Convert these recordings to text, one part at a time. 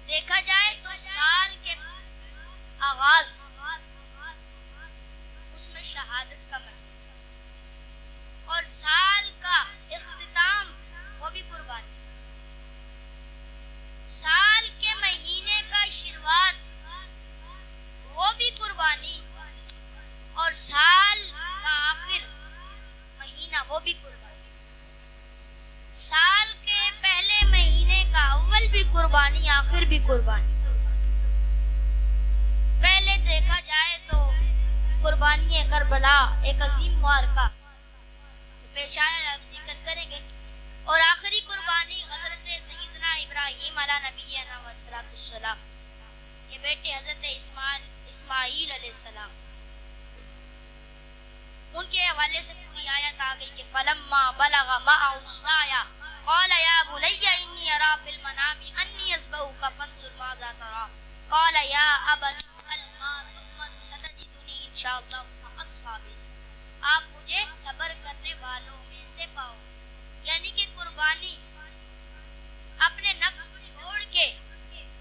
دیکھا جائے تو سال کے آغاز اس میں شہادت کا مرحلہ اور سال کا اختتام وہ بھی قربانی، سال کے مہینے کا شروعات وہ بھی قربانی اور سال کا آخر مہینہ وہ بھی قربانی، سال کے پہلے مہینے کا اول بھی قربانی آخر بھی قربانی۔ پہلے دیکھا جائے تو قربانی کربلا ایک عظیم معرکہ پیش آیا، آپ ذکر کریں گے، اور آخری قربانی حضرت سیدنا ابراہیم علیہ نبینا والصلاۃ والسلام کے بیٹے حضرت اسماعیل علیہ السلام، ان کے حوالے سے پوری آیت آ گئی کہ فلما بلغ معه السعی قال یا بنی انی اری فی المنام انی اذبحک فانظر ماذا تری قال یا ابت افعل ما تؤمر ستجدنی ان شاء اللہ من الصابرین۔ آپ مجھے صبر کرنے والوں میں سے پاؤ، یعنی کہ قربانی اپنے نفس کو چھوڑ کے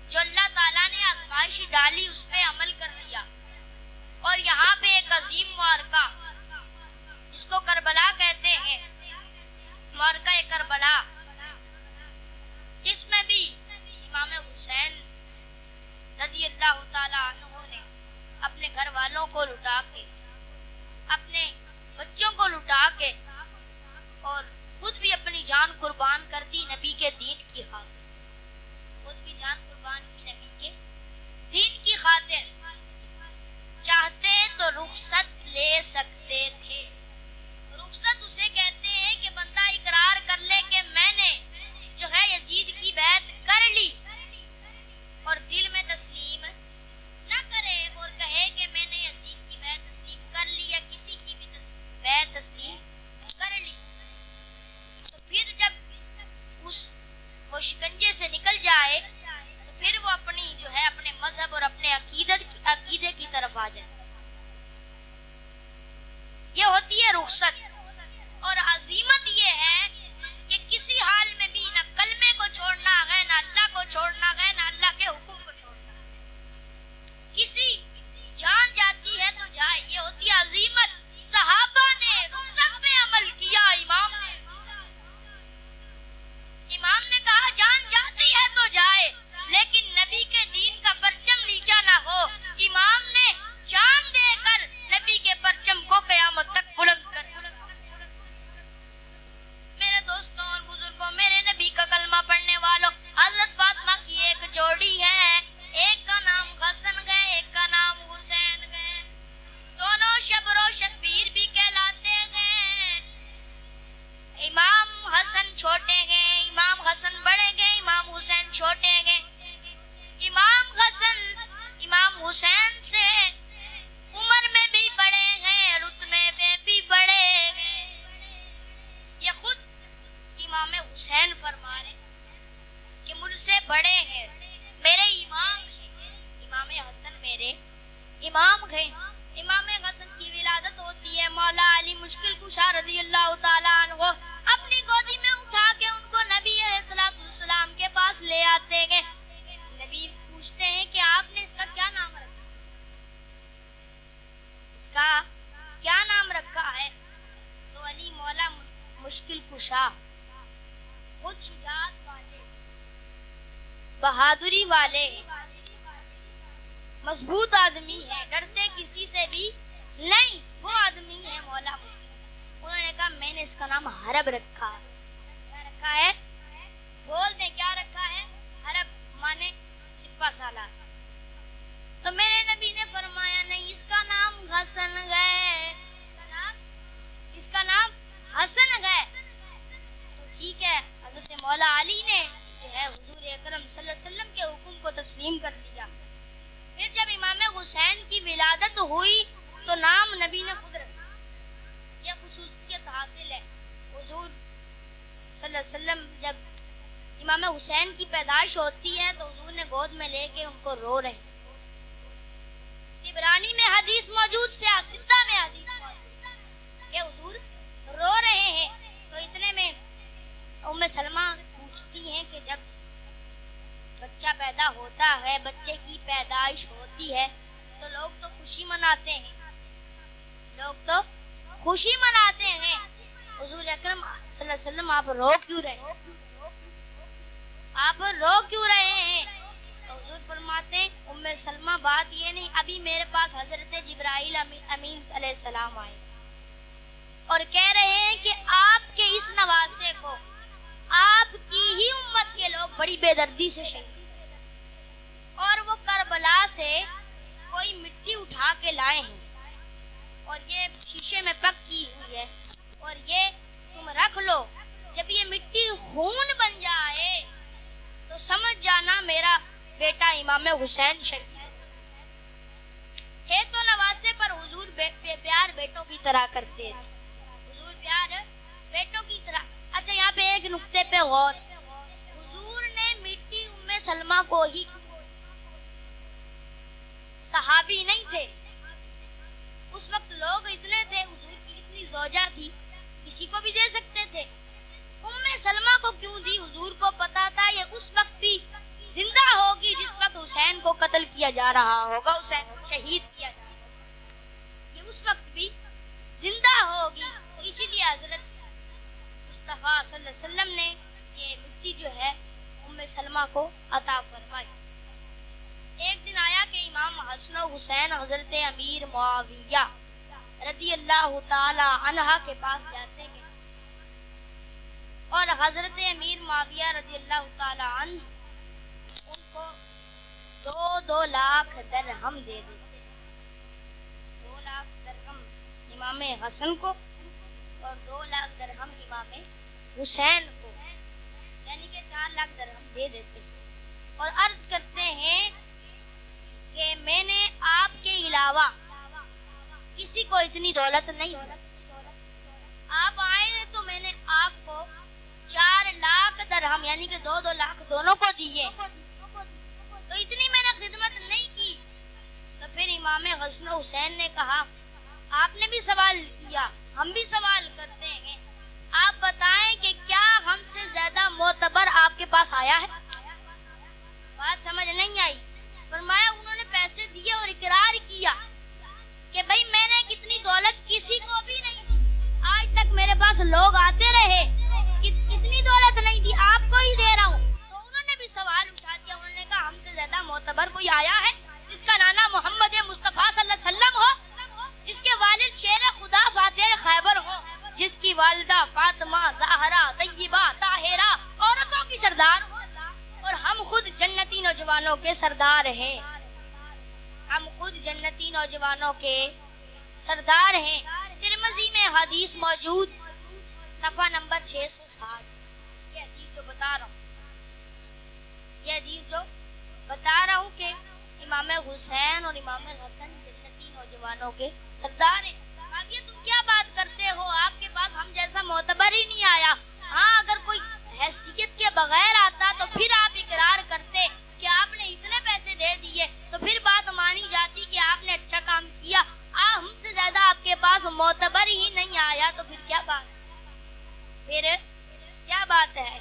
جو اللہ تعالیٰ نے آزمائش ڈالی اس پہ عمل کر دیا، اور یہاں پہ ایک عظیم معرکہ جس کو کربلا کہتے ہیں، معرکہ کربلا، اس میں بھی امام حسین رضی اللہ تعالیٰ عنہ نے اپنے گھر والوں کو لٹا کے، اپنے بچوں کو لٹا کے اور خود بھی اپنی جان قربان کر دی نبی کے دین کی خاطر، خود بھی جان قربان کی نبی کے دین کی خاطر۔ چاہتے تو رخصت لے سکتے تھے، رخصت اسے کہتے ہیں کہ بندہ اقرار کر لے کہ میں نے جو ہے یزید کی بیعت کر لی، اور دل میں تسلیم نہ کرے اور کہے کہ میں نے یزید کی بیعت تسلیم کر لی یا کسی کی بھی بیعت تسلیم کر لی، تو پھر جب وہ شکنجے سے نکل جائے تو پھر وہ اپنی جو ہے اپنے مذہب اور اپنے عقیدے کی طرف آ جائے۔ یہ ہوتی ہے رخصت، اور عظیمت یہ ہے کہ کسی حال میں بھی نہ کلمے کو چھوڑنا ہے، نہ اللہ کو چھوڑنا ہے، نہ اللہ کے حکم کو چھوڑنا ہے۔ کسی جان جاتی ہے تو جائے، یہ ہوتی ہے عظیمت۔ صحابہ نے رخصت پہ عمل کیا، امام نے کہا جان جاتی ہے تو جائے، لیکن نبی کے دین کا پرچم نیچا نہ ہو۔ امام نے جان دے کر نبی کے پرچم کو قیامت تک بلند کر۔ میرے دوستوں اور بزرگوں، میرے نبی کا کلمہ پڑھنے والوں، حضرت فاطمہ کی ایک جوڑی ہے، ایک کا نام حسن ہے، ایک کا نام حسین ہے، دونوں شبر و شبیر بھی کہلاتے ہیں۔ امام حسن چھوٹے ہیں، امام حسن بڑے گئے، امام حسین چھوٹے گئے۔ امام حسن امام حسین سے عمر میں بھی بڑے ہیں، رتبے میں بھی بڑے ہیں۔ یہ خود امام حسین فرما رہے کہ مجھ سے بڑے ہیں، میرے امام ہیں، امام حسن میرے امام ہیں۔ امام حسن کی ولادت ہوتی ہے، مولا علی مشکل کشا رضی اللہ تعالیٰ عنہ اپنی گودی میں اٹھا کے ان کو نبی علیہ الصلوۃ والسلام کے پاس لے آتے ہیں۔ نبی پوچھتے ہیں کہ آپ نے اس کا کیا نام رکھا، اس کا کیا نام رکھا ہے؟ تو علی مولا مشکل کشا، خود شجاعت والے، بہادری والے، مضبوط آدمی ہے، ڈرتے کسی سے بھی نہیں، وہ آدمی ہے مولا مشکل۔ انہوں نے کہا میں نے اس کا نام حرب رکھا ہے۔ کیا رکھا ہے؟ بول دیں کیا رکھا ہے؟ حرب مانے سپہ سالار۔ تو میرے نبی نے فرمایا نہیں، اس کا نام حسن ہے، اس کا نام حسن ہے۔ تو ٹھیک ہے، حضرت مولا علی نے جو ہے حضور اکرم صلی اللہ علیہ وسلم کے حکم کو تسلیم کر دیا۔ پھر جب امام حسین کی ولادت ہوئی تو نام نبی نے خود رکھا۔ یہ خصوصیت حاصل ہے، حضور صلی اللہ علیہ وسلم جب امام حسین کی پیدائش ہوتی ہے تو حضور نے گود میں لے کے ان کو رو رہے ہیں۔ طبرانی میں حدیث موجود، سیاستہ میں حدیث موجود کہ حضور رو رہے ہیں۔ تو اتنے میں ام سلمہ پوچھتی ہیں کہ جب بچہ پیدا ہوتا ہے، بچے کی پیدائش ہوتی ہے تو لوگ تو خوشی مناتے ہیں، حضور اکرم صلی اللہ علیہ وسلم آپ رو کیوں رہے ہیں؟ تو حضور فرماتے ہیں ام سلمہ بات یہ نہیں، ابھی میرے پاس حضرت جبرائیل امین علیہ السلام آئے اور کہہ رہے ہیں کہ آپ کے اس نواسے کو آپ کی ہی امت کے لوگ بڑی بے دردی سے شہید، اور وہ کربلا سے کوئی مٹی اٹھا کے لائے ہیں اور یہ شیشے میں پک کی ہوئی ہے اور یہ تم رکھ لو، جب یہ مٹی خون بن جائے تو سمجھ جانا میرا بیٹا امام حسین شہید تھے۔ تو نواسے پر حضور پیار بیٹوں کی طرح کرتے تھے، حضور پیار بیٹوں کی طرح۔ اچھا یہاں پہ ایک نقطے پہ غور، حضور نے مٹی ام سلمہ کو ہی، صحابی نہیں تھے اس وقت، لوگ اتنے تھے، حضور کی اتنی زوجہ تھی، کسی کو بھی دے سکتے تھے، ام سلمہ کو کیوں دی؟ حضور کو پتا تھا یہ اس وقت بھی زندہ ہوگی جس وقت حسین کو قتل کیا جا رہا ہوگا، حسین کو شہید کیا جا رہا ہوگا، یہ اس وقت بھی زندہ ہوگی، تو اسی لیے حضرت مصطفیٰ صلی اللہ علیہ وسلم نے یہ مٹی جو ہے ام سلمہ کو عطا فرمائی۔ ایک دن آیا کہ امام حسن و حسین حضرت امیر معاویہ رضی اللہ تعالی عنہ کے پاس جاتے ہیں اور حضرت امیر معاویہ رضی اللہ تعالی عنہ ان کو 2 لاکھ درہم دے دیتے، 2 لاکھ درہم امام حسن کو اور 2 لاکھ درہم امام حسین کو، یعنی کہ 4 لاکھ درہم دے دیتے اور عرض کرتے ہیں کہ میں نے آپ کے علاوہ کسی کو اتنی دولت نہیں دی، آپ آئے تو میں نے آپ کو 4 لاکھ درہم یعنی کہ 2 لاکھ دونوں کو دیے، تو اتنی میں نے خدمت نہیں کی۔ تو پھر امام حسن و حسین نے کہا آپ نے بھی سوال کیا، ہم بھی سوال کرتے ہیں، آپ بتائیں کہ کیا ہم سے زیادہ معتبر آپ کے پاس آیا ہے؟ بات سمجھ نہیں آئی؟ فرمایا انہوں نے پیسے دیے اور اقرار کیا کہ بھئی میں نے کتنی دولت کسی کو بھی نہیں دی، آج تک میرے پاس لوگ آتے رہے، اتنی دولت نہیں دی، آپ کو ہی دے رہا ہوں۔ تو انہوں نے بھی سوال اٹھا دیا، انہوں نے کہا ہم سے زیادہ معتبر کوئی آیا ہے جس کا نانا محمد مصطفیٰ صلی اللہ علیہ وسلم ہو، جس کے والد شیر خدا فاتح خیبر ہو، جس کی والدہ فاطمہ زہرا طیبہ طاہرہ عورتوں کی سردار ہو، اور ہم خود جنتی نوجوانوں کے سردار ہیں، ہم خود جنتی نوجوانوں کے سردار ہیں۔ ترمذی میں حدیث موجود صفحہ نمبر 660، یہ حدیث جو بتا رہا ہوں کہ امام حسین اور امام حسن جنتی نوجوانوں کے سردار ہیں۔ باقی تم کیا بات کرتے ہو، آپ کے پاس ہم جیسا معتبر ہی نہیں آیا، ہاں اگر کوئی حیثیت کے بغیر آتا تو پھر آپ اقرار کرتے کہ آپ نے اتنے پیسے دے دیے، تو پھر بات مانی جاتی کہ آپ نے اچھا کام کیا، ہم سے زیادہ آپ کے پاس معتبر ہی نہیں آیا تو پھر کیا بات ہے؟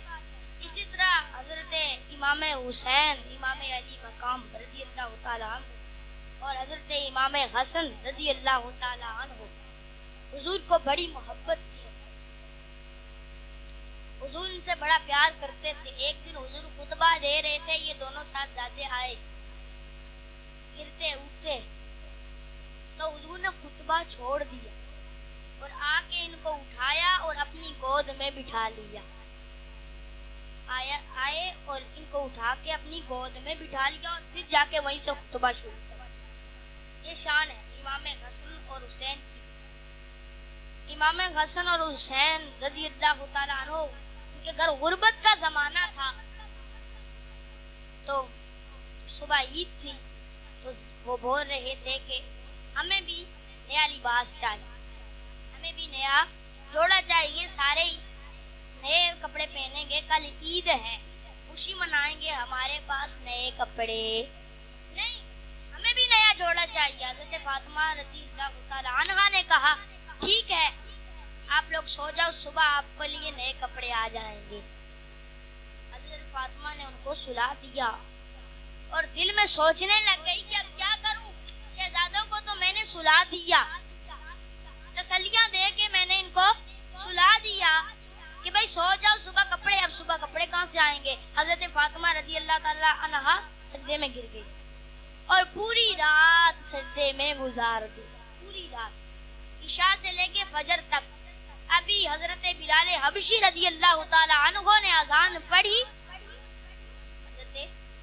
اسی طرح حضرت امام حسین امام علی مقام رضی اللہ تعالیٰ عنہ اور حضرت امام حسن رضی اللہ تعالیٰ عنہ، حضور کو بڑی محبت تھی، حضور ان سے بڑا پیار کرتے تھے۔ ایک دن حضور خطبہ دے رہے تھے، یہ دونوں ساتھ جاتے آئے، گرتے اٹھتے، تو حضور نے خطبہ چھوڑ دیا اور آ کے ان کو اٹھایا اور اپنی گود میں بٹھا لیا، آئے اور ان کو اٹھا کے اپنی گود میں بٹھا لیا اور پھر جا کے وہیں سے خطبہ شروع کیا۔ یہ شان ہے امام حسن اور حسین کی۔ امام حسن اور حسین رضی اللہ تعالیٰ عنہ، ان کے گھر غربت کا زمانہ تھا، تو صبح عید تھی تو وہ بول رہے تھے کہ ہمیں بھی نیا لباس چاہیے، ہمیں بھی نیا جوڑا چاہیے، سارے نئے کپڑے پہنیں گے، کل عید ہے، خوشی منائیں گے، ہمارے پاس نئے کپڑے نہیں، ہمیں بھی نیا جوڑا چاہیے۔ حضرت فاطمہ رضی اللہ تعالیٰ عنہا نے کہا ٹھیک ہے آپ لوگ سو جاؤ، صبح آپ کے لیے نئے کپڑے آ جائیں گے۔ نے ان کو سلا دیا اور دل میں سوچنے لگ گئی کہ اب کیا کروں، شہزادوں کو تو میں نے سلا دیا، تسلیاں دے کے میں نے ان کو سلا دیا کہ بھائی سو جاؤ، صبح کپڑے، اب صبح کپڑے کہاں سے آئیں گے؟ حضرت فاطمہ رضی اللہ تعالی عنہا سجدے میں گر گئی اور پوری رات سجدے میں گزار دی، پوری رات عشاء سے لے کے فجر تک۔ ابھی حضرت بلال حبشی رضی اللہ تعالی عنہ نے اذان پڑھی، حضرت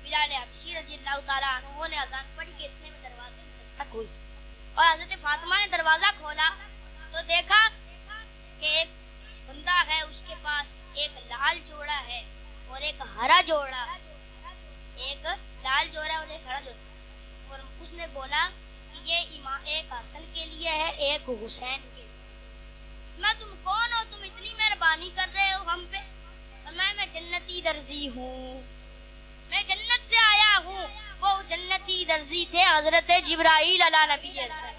بلال حبشی رضی اللہ تعالی عنہ نے اذان پڑھی کہ اتنے میں دروازے میں دستک ہوئی اور حضرت فاطمہ نے دروازہ کھولا تو دیکھا کہ ایک بندہ ہے، اس کے پاس ایک لال جوڑا ہے اور ایک ہرا جوڑا، ایک لال جوڑا اور ایک ہرا جوڑا، اور اس نے بولا کہ یہ امام ایک حسن کے لیے ہے، ایک حسین کے لیے۔ میں تم کون ہو، تم اتنی مہربانی کر رہے ہو ہم پہ؟ میں جنتی درزی ہوں، میں جنت سے آیا ہوں۔ وہ جنتی درزی تھے حضرت جبرائیل علیہ نبی السلام۔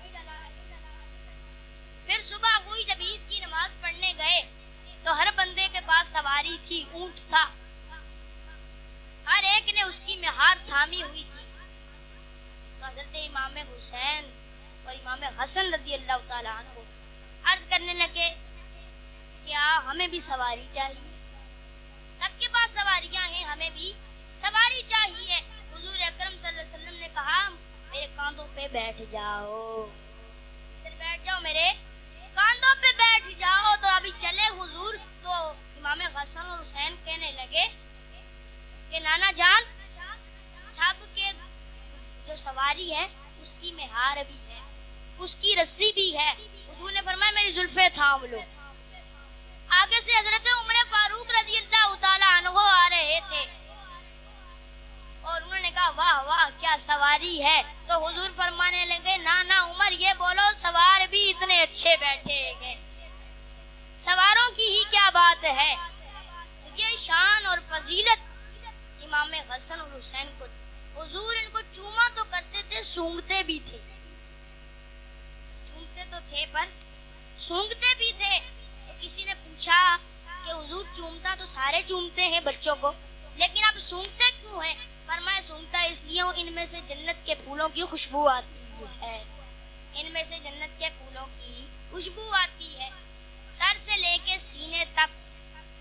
پھر صبح ہوئی، جب عید کی نماز پڑھنے گئے تو ہر بندے کے پاس سواری تھی، اونٹ تھا، ہر ایک نے اس کی مہار تھامی ہوئی تھی۔ تو حضرت امام حسین اور امام حسن رضی اللہ تعالیٰ عنہ عرض کرنے لگے کیا ہمیں بھی سواری چاہیے؟ سب کے پاس سواریاں ہیں، ہمیں بھی سواری چاہیے۔ حضور اکرم صلی اللہ علیہ وسلم نے کہا میرے کاندھوں پہ بیٹھ جاؤ، ادھر بیٹھ جاؤ، میرے کاندھوں پہ بیٹھ جاؤ۔ تو ابھی چلے حضور تو امام حسن اور حسین کہنے لگے کہ نانا جان، سب کے جو سواری ہے اس کی مہار بھی ہے، اس کی رسی بھی ہے۔ حضور نے فرمایا میری زلفیں تھام لو۔ آگے سے حضرت عمر فاروق رضی اللہ تعالی عنہ آ رہے تھے اور انہوں نے کہا واہ واہ کیا سواری ہے، تو حضور فرمانے لگے نا عمر یہ بولو سوار بھی اتنے اچھے بیٹھے ہیں، سواروں کی ہی کیا بات ہے۔ یہ شان اور فضیلت امام حسن اور حسین کو تھی۔ حضور ان کو چوما تو کرتے تھے، سونگتے بھی تھے، چومتے تو تھے پر سونگتے بھی تھے۔ تو کسی نے پوچھا کہ حضور چومتا تو سارے چومتے ہیں بچوں کو، لیکن آپ سونگتے کیوں ہیں؟ فرمایا سونگتا اس لیے ہوں، ان میں سے جنت کے پھولوں کی خوشبو آتی ہے، ان میں سے جنت کے پھولوں کی خوشبو آتی ہے۔ سر سے لے کے سینے تک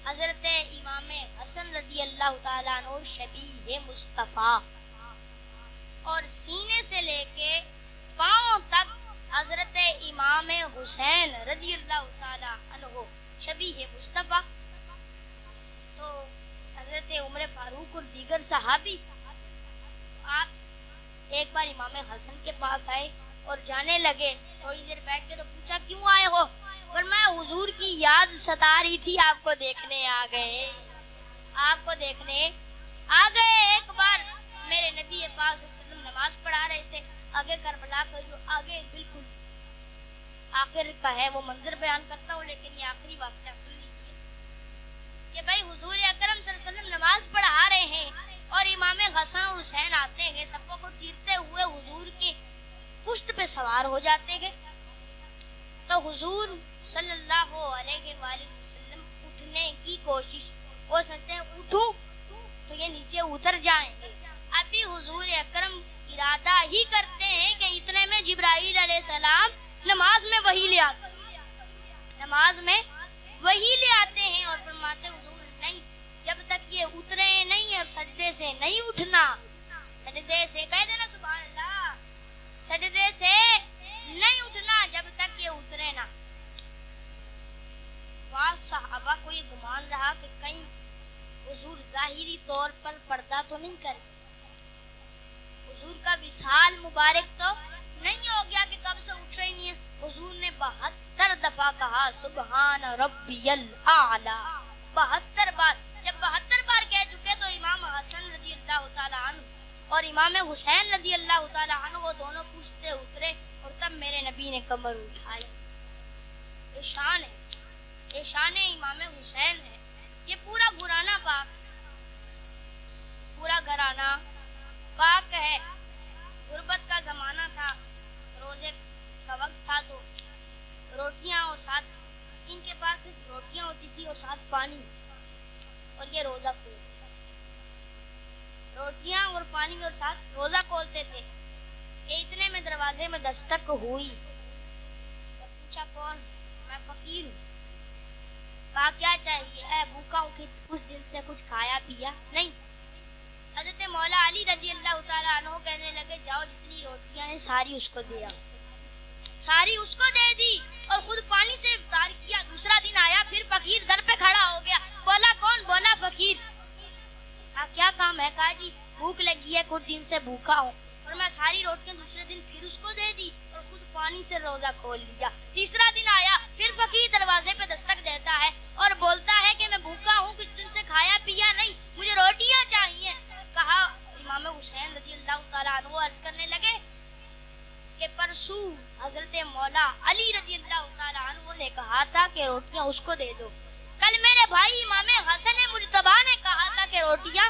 حضرت امام حسن رضی اللہ تعالیٰ عنہ شبیہ مصطفیٰ، اور سینے سے لے کے پاؤں تک حضرت امام حسین رضی اللہ تعالیٰ عنہ شبیہ مصطفیٰ۔ تو حضرت عمر فاروق اور دیگر صحابی آپ ایک بار امام حسن کے پاس آئے اور جانے لگے، تھوڑی دیر بیٹھ کے تو پوچھا کیوں آئے ہو؟ فرمایا حضور کی یاد ستا رہی تھی، آپ کو دیکھنے آ گئے، آپ کو دیکھنے آ گئے۔ ایک بار میرے نبی پاک صلی اللہ علیہ وسلم نماز پڑھا رہے تھے، آگے کربلا کا جو آگے بالکل آخر کا ہے وہ منظر بیان کرتا ہوں، لیکن یہ آخری واقعہ سن لیجیے کہ بھائی حضور اکرم صلی اللہ علیہ وسلم نماز پڑھا رہے ہیں اور امام حسن اور حسین آتے ہیں، صفوں کو چیرتے ہوئے حضور کی پشت پہ سوار ہو جاتے ہیں۔ تو حضور صلی اللہ علیہ وآلہ وسلم اٹھنے کی کوشش، وہ سمجھتے ہیں اٹھوں تو یہ نیچے اتر جائیں گے۔ ابھی حضور اکرم ارادہ ہی کرتے ہیں کہ اتنے میں جبرائیل علیہ السلام نماز میں وحی لے آتے ہیں، نماز میں وحی لے آتے ہیں اور فرماتے حضور نہیں، جب تک یہ اترے نہیں اب سجدے سے نہیں اٹھنا، سجدے سے کہہ دینا سبحان اللہ، سجدے سے نہیں اٹھنا جب تک یہ اترے نا۔ بعض صحابہ کو یہ گمان رہا کہ کہیں حضور ظاہری طور پر پردہ تو نہیں کرے، حضور کا وصال مبارک تو نہیں ہو گیا کہ کب سے اٹھ رہی نہیں ہے۔ حضور نے 72 دفعہ کہا سبحان ربی الاعلی، 72 بار۔ جب 72 بار کہہ چکے تو امام حسن رضی اللہ تعالیٰ عنہ اور امام حسین رضی اللہ تعالیٰ عنہ وہ دونوں پوچھتے اترے اور تب میرے نبی نے کمر اٹھائی۔ یہ شان ہے، یہ شان امام حسین ہے۔ یہ پورا گھرانہ پاک، پورا گھرانہ پاک ہے۔ غربت کا زمانہ تھا، روزے کا وقت تھا، تو روٹیاں اور ساتھ ان کے پاس صرف روٹیاں ہوتی تھی اور ساتھ پانی، اور یہ روزہ کھول روٹیاں اور پانی اور ساتھ روزہ کھولتے تھے کہ اتنے میں دروازے میں دستک ہوئی. پوچھا کون؟ میں فقیر ہوں. کہا کیا چاہیے؟ اے بھوکا ہوں کہ کچھ دن سے کچھ کھایا پیا نہیں. حضرت مولا علی رضی اللہ تعالیٰ عنہ کہنے لگے جاؤ جتنی روٹیاں ہیں ساری اس کو دے آؤ. ساری اس کو دے دی اور خود پانی سے افطار کیا. دوسرا دن آیا پھر فقیر در پہ کھڑا ہو گیا. بولا کون؟ بولا فقیر. کیا کام ہے؟ کہا جی بھوک لگی ہے کچھ دن سے بھوکا ہوں اور میں ساری روٹیاں دوسرے دن پھر اس کو دے دی اور خود پانی سے روزہ کھول لیا. تیسرا دن آیا پھر فقیر دروازے پہ دستک دیتا ہے اور بولتا ہے کہ میں بھوکا ہوں کچھ دن سے کھایا پیا نہیں مجھے روٹیاں چاہیے. کہا امام حسین رضی اللہ تعالیٰ عنہ عرض کرنے لگے کہ پرسوں حضرت مولا علی رضی اللہ تعالیٰ عنہ نے کہا تھا کہ روٹیاں اس کو دے دو. کل میرے بھائی امام حسن مجتبی نے کہا تھا کہ روٹیاں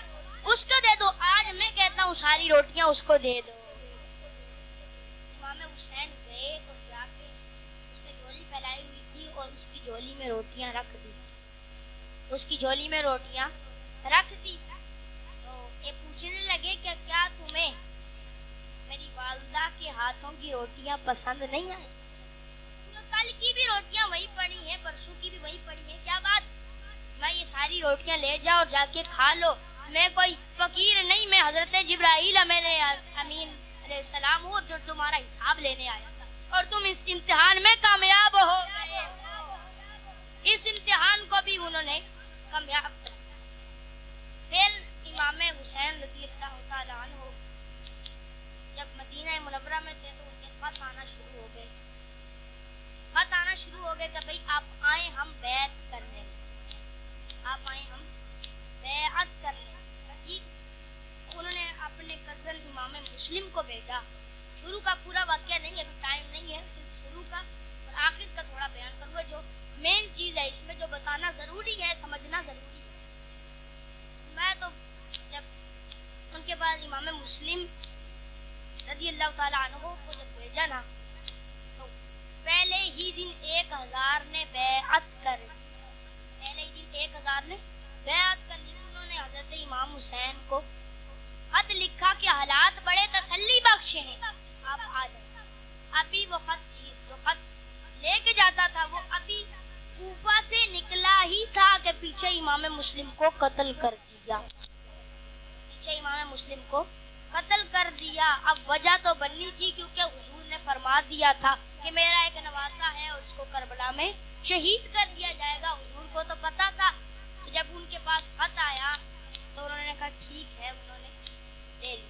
اس کو دے دو. آج میں کہتا ہوں ساری روٹیاں اس کو دے دو. امام حسین گئے اور جا کے اس نے جھولی پھیلائی ہوئی تھی اور اس کی جھولی میں روٹیاں رکھ دی. اس کی جھولی میں روٹیاں رکھ دی. تو یہ پوچھنے لگے کہ کیا تمہیں میری والدہ کے ہاتھوں کی روٹیاں پسند نہیں آئی؟ کل کی بھی روٹیاں وہی پڑی ہیں پرسوں کی بھی وہی پڑی ہیں. کیا بات؟ میں یہ ساری روٹیاں لے جاؤ اور جا کے کھا لو. میں کوئی فقیر نہیں, میں حضرت جبرائیل امین علیہ السلام ہوں جو تمہارا حساب لینے آیا تھا اور تم اس امتحان میں کامیاب ہو گئے. اس امتحان کو بھی انہوں نے کامیاب کیا. پھر امام حسین رضی اللہ تعالیٰ عنہ جب مدینہ منورہ میں تھے تو ان کے خط آنا شروع ہو گئے. خط آنا شروع ہو گئے کہ بھئی آپ آئیں ہم بیعت کر لیں. آپ آئیں ہم بیعت کر لیں. ٹھیک. انہوں نے اپنے کزن امام مسلم کو بھیجا. شروع کا پورا واقعہ نہیں, ابھی ٹائم نہیں ہے, صرف شروع کا اور آخر کا تھوڑا بیان کروں. جو مین چیز ہے اس میں جو بتانا ضروری ہے, سمجھنا ضروری ہے. میں تو جب ان کے بعد امام مسلم رضی اللہ تعالیٰ عنہ کو جب بھیجا نا تو پہلے ہی دن 1000 نے بیعت کر لی. پہلے ہی دن 1000 نے بیعت کر لی. انہوں نے حضرت امام حسین کو خط لکھا کہ حالات بڑے تسلی بخش ہیں, آپ آ جائیں. ابھی وہ جو خط لے کے جاتا تھا وہ ابھی کوفہ سے نکلا ہی تھا کہ پیچھے امام مسلم کو قتل کر دیا. پیچھے امام مسلم کو قتل کر دیا. اب وجہ تو بننی تھی کیونکہ حضور نے فرما دیا تھا کہ میرا ایک نواسا ہے اور اس کو کربلا میں شہید کر دیا جائے گا. حضور کو تو پتا تھا. کہ جب ان کے پاس خط آیا تو انہوں نے کہا ٹھیک ہے, انہوں نے لے لی.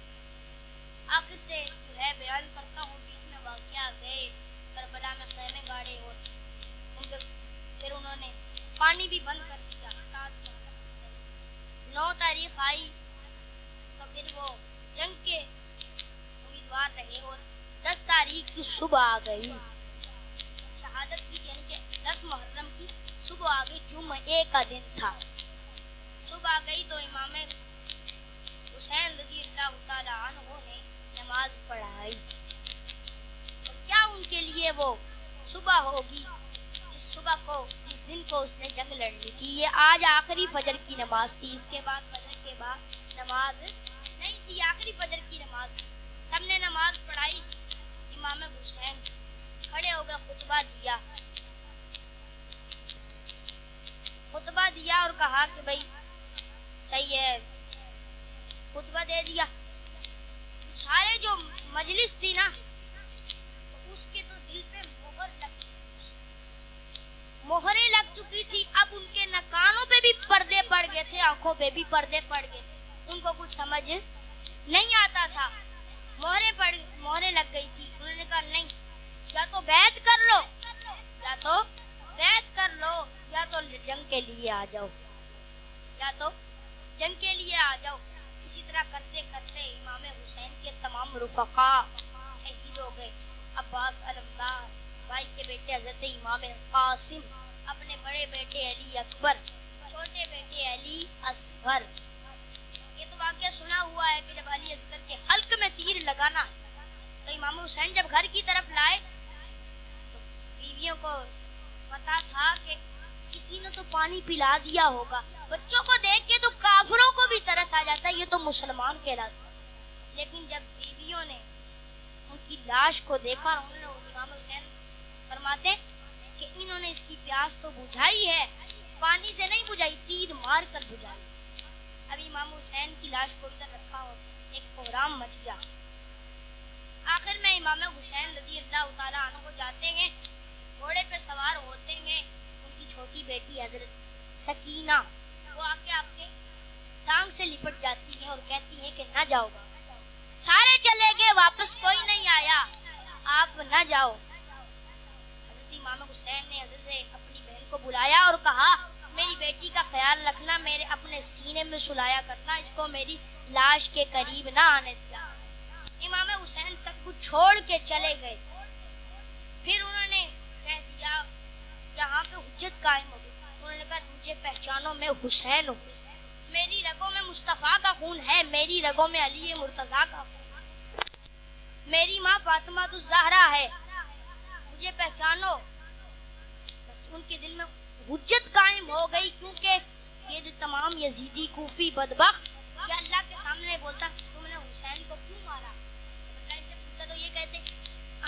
آخر سے جو ہے بیان کرتا ہوں. بیچ میں واقعہ گئے کربلا میں خیمے گاڑے اور پھر انہوں نے پانی بھی بند کر دیا. 9 تاریخ آئی تو پھر وہ جنگ کے امیدوار رہے اور 10 تاریخ کی صبح آ گئی. شہادت کی یعنی کہ 10 محرم کی صبح آ گئی. جمعے کا دن تھا. صبح آ گئی تو امام حسین رضی اللہ تعالیٰ عنہ نے نماز پڑھائی. اور کیا ان کے لیے وہ صبح ہوگی؟ اس صبح کو اس دن کو اس نے جنگ لڑنی تھی. یہ آج آخری فجر کی نماز تھی. اس کے بعد فجر کے بعد نماز نہیں تھی. آخری فجر کی نماز تھی. سب نے نماز پڑھائی. امام حسین کھڑے ہو گئے, خطبہ دیا اور کہا کہ بھائی صحیح ہے. خطبہ دے دیا. سارے جو مجلس تھی نا تو اس کے تو دل پہ مہریں لگ چکی تھی. اب ان کے نہ کانوں پہ بھی پردے پڑ گئے تھے, آنکھوں پہ بھی پردے پڑ گئے تھے. ان کو کچھ سمجھ نہیں آتا تھا. مہریں لگ گئی تھی. انہوں نے کہا نہیں, یا تو بیعت کر لو, یا تو بیعت کر لو, یا تو جنگ کے لیے آ جاؤ, یا تو جنگ کے لیے آ جاؤ. اسی طرح کرتے کرتے امام حسین کے تمام رفقا شہید ہو گئے. عباس علمدار, بھائی کے بیٹے حضرت امام قاسم, اپنے بڑے بیٹے علی اکبر, چھوٹے بیٹے علی اصغر. یہ تو واقعہ سنا ہوا ہے کہ جب علی اصغر کے حلق میں تیر لگانا تو امام حسین جب گھر کی طرف لائے تو بیویوں کو پتا تھا کہ کسی نے تو پانی پلا دیا ہوگا. بچوں کو دیکھ کے تو کافروں کو بھی طرح ترس آ جاتا ہے یہ تو مسلمان کہلاتا ہے. لیکن جب بیویوں نے ان کی لاش کو دیکھا اور انہوں نے امام حسین فرماتے کہ انہوں نے اس کی پیاس تو بجھائی ہے, پانی سے نہیں بجھائی, تیر مار کر بجھائی. ابھی امام حسین کی لاش کو ادھر رکھا اور ایک کوہرام مچ گیا. آخر میں امام حسین رضی اللہ تعالیٰ عنہ کو جاتے ہیں, گھوڑے پہ سوار ہوتے ہیں. ان کی چھوٹی بیٹی حضرت سکینہ وہ آ کے آپ کے ٹانگ سے لپٹ جاتی ہے اور کہتی ہے کہ نہ جاؤ, سارے چلے گئے واپس کوئی نہیں آیا, آپ نہ جاؤ. حضرت امام حسین نے حضرت سے اپنی بہن کو بلایا اور کہا میری بیٹی کا خیال رکھنا, میرے اپنے سینے میں سلایا کرنا, اس کو میری لاش کے قریب نہ آنے دیا. امام حسین سب کچھ چھوڑ کے چلے گئے. پھر انہوں نے کہہ دیا یہاں پہ حجت قائم ہو گئی. انہوں نے کہا مجھے پہچانو میں حسین ہوں, میری رگوں میں مصطفیٰ کا خون ہے, میری رگوں میں علی مرتضیٰ کا خون, میری ماں فاطمہ الزہرا ہے, مجھے پہچانو. بس ان کے دل میں حجت قائم ہو گئی, کیونکہ یہ جو تمام یزیدی کوفی بدبخت یہ اللہ کے سامنے بولتا تم نے حسین کو کیوں مارا, ان سے پوچھتا تو یہ کہتے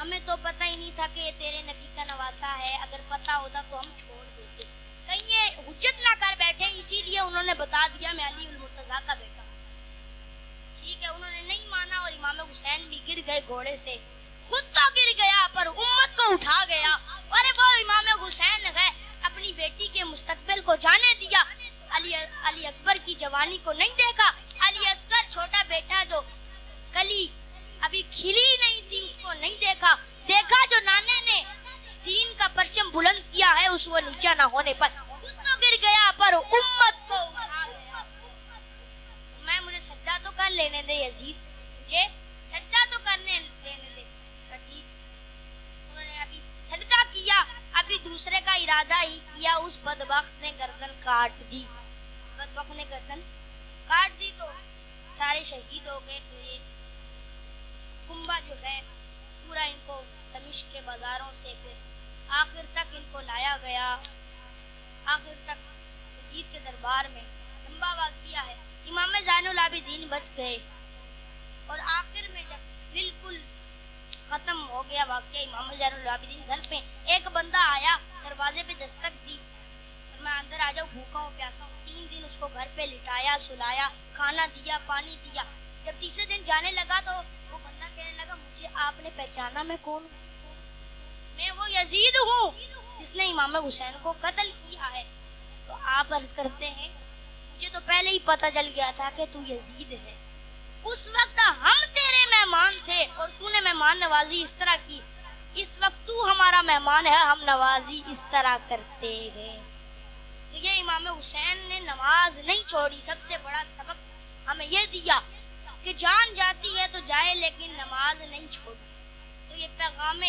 ہمیں تو پتہ ہی نہیں تھا کہ یہ تیرے نبی کا نواسا ہے, اگر پتہ ہوتا تو ہم چھوڑ دیتے. کہیں یہ حجت نہ کر بیٹھے, اسی لیے انہوں نے بتا دیا میں علی المرتضیٰ کا بیٹا. ٹھیک ہے, انہوں نے نہیں مانا اور امام حسین بھی گر گئے گھوڑے سے. خود تو گر گیا پر امت کو اٹھا گیا. ارے وہ امام حسین گئے, اپنی بیٹی کے مستقبل کو جانے دیا. علی اکبر کی جوانی کو نہیں دیکھا, علی اصغر چھوٹا بیٹا جو کلی ابھی کھلی نہیں تھی اس کو نہیں دیکھا. دیکھا جو نانے نے دین کا پرچم بلند کیا ہے اس وہ نیچا نہ ہونے پر. خود تو گر گیا پر امت کو اٹھا گیا. مجھے سجدہ تو کر لینے دے یزید, مجھے سجدہ تو کرنے دینے دے. ٹھیک, انہوں نے ابھی سجدہ کیا, ابھی دوسرے کا ارادہ ہی کیا, اس بدبخت نے گردن کاٹ دی. بدبخت نے گردن کاٹ دی تو سارے شہید ہو گئے. تو یہ کنبہ جو ہے پورا ان کو دمشق کے بازاروں سے پھر آخر تک ان کو لایا گیا, آخر تک یزید کے دربار میں. لمبا واقعہ ہے. امام زین العابدین بچ گئے اور آخر میں جب بالکل ختم ہو گیا واقعہ, امام زین العابدین گھر پہ ایک بندہ آیا, دروازے پہ دستک دی اور میں اندر آ جاؤ, بھوکا ہوں پیاسا ہوں. 3 دن اس کو گھر پہ لٹایا, سلایا, کھانا دیا, پانی دیا. جب تیسرے دن جانے لگا تو وہ بندہ کہنے لگا مجھے آپ نے پہچانا میں کون ہوں؟ میں وہ یزید ہوں جس نے امام حسین کو قتل کیا ہے. تو آپ عرض کرتے ہیں مجھے تو پہلے ہی پتہ چل گیا تھا کہ تو یزید ہے. اس وقت ہم تیرے مہمان تھے اور تو نے مہمان نوازی اس طرح کی, اس وقت تو ہمارا مہمان ہے, ہم نوازی اس طرح کرتے ہیں. تو یہ امام حسین نے نماز نہیں چھوڑی. سب سے بڑا سبق ہمیں یہ دیا کہ جان جاتی ہے تو جائے لیکن نماز نہیں چھوڑی. تو یہ پیغام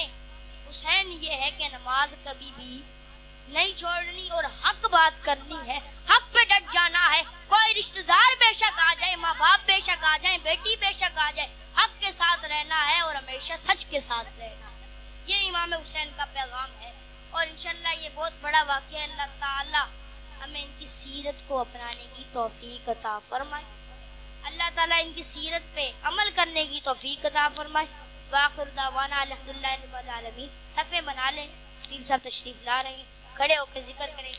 حسین یہ ہے کہ نماز کبھی بھی نہیں چھوڑنی اور حق بات کرنی ہے, حق پہ ڈٹ جانا ہے. کوئی رشتہ دار بے شک آ جائے, ماں باپ بے شک آ جائیں, بیٹی بے شک آ جائے, حق کے ساتھ رہنا ہے اور ہمیشہ سچ کے ساتھ رہنا ہے. یہ امام حسین کا پیغام ہے اور انشاءاللہ یہ بہت بڑا واقعہ. اللہ تعالیٰ ہمیں ان کی سیرت کو اپنانے کی توفیق عطا فرمائے, اللہ تعالیٰ ان کی سیرت پہ عمل کرنے کی توفیق عطا فرمائے. وآخر دعوانا الحمدللہ رب العالمین. صفحے بنا لیں, پیر صاحب تشریف لا رہے ہیں, کھڑے ہو کے ذکر کریں.